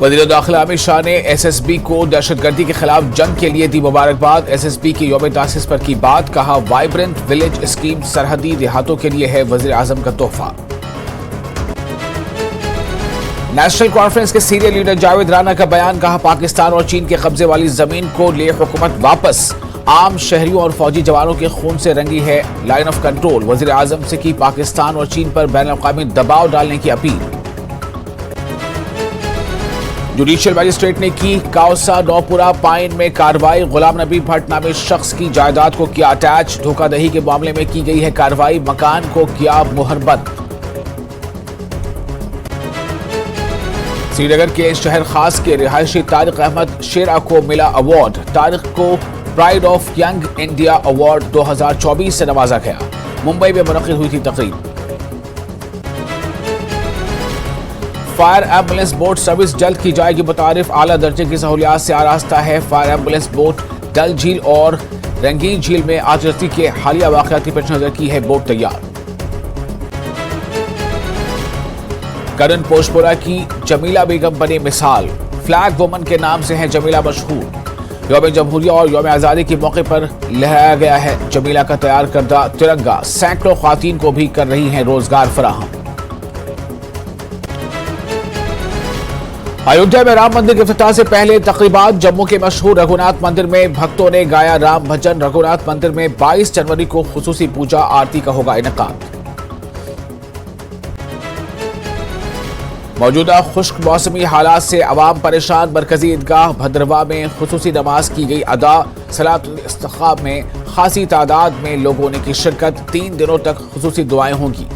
वज़ीर दाखिला अमित शाह ने SSB को दहशतगर्दी के खिलाफ जंग के लिए दी मुबारकबाद। SSB के यौम तासीस पर की बात, कहा वाइब्रेंट विलेज स्कीम सरहदी देहातों के लिए है वज़ीर आज़म का तोहफा। नेशनल कॉन्फ्रेंस के सीनियर लीडर जावेद राना का बयान, कहा पाकिस्तान और चीन के कब्जे वाली जमीन को ले हुकूमत वापस, आम शहरियों और फौजी जवानों के खून से रंगी है लाइन ऑफ कंट्रोल। वज़ीर आज़म से की पाकिस्तान और चीन पर बैन-अल-अक़वामी दबाव डालने की अपील। जुडिशियल मजिस्ट्रेट ने की काउसा नौपुरा पाइन में कार्रवाई, गुलाम नबी भट्ट नामी शख्स की जायदाद को किया अटैच, धोखाधड़ी के मामले में की गई है कार्रवाई, मकान को किया मुहरबंद। श्रीनगर के शहर खास के रिहायशी तारिक अहमद शेरा को मिला अवार्ड। तारिक को pride of young India award 2024 से नवाजा गया। मुंबई में मुनक्किद हुई थी तकरीब। फायर एम्बुलेंस बोट सर्विस जल्द की जाएगी मुतारिफ, आला दर्जे की सहूलियात से आरास्ता है फायर एम्बुलेंस बोट। डल झील और रंगीन झील में आतिशबाजी के हालिया वाक़यात की पेश नज़र की है बोट तैयार। करन पोशपुरा की जमीला बेगम बनी मिसाल, फ्लैग वुमन के नाम से है जमीला मशहूर। यौम जमहूरिया और यौम आज़ादी के मौके पर लहराया गया है जमीला का तैयार करदा तिरंगा, सैकड़ों ख्वातीन को भी कर रही हैं रोजगार फराहम। अयोध्या में राम मंदिर के इफ्तिताह से पहले तकरीबात, जम्मू के मशहूर रघुनाथ मंदिर में भक्तों ने गाया राम भजन। रघुनाथ मंदिर में 22 जनवरी को खुसूसी पूजा आरती का होगा इनेकाद। मौजूदा खुश्क मौसमी हालात से अवाम परेशान, मरकजी ईदगाह भद्रवा में खुसूसी नमाज की गई अदा। सलातुल इस्तिस्क़ा में खासी तादाद में लोगों ने की शिरकत, 3 दिनों तक खुसूसी दुआएं होंगी।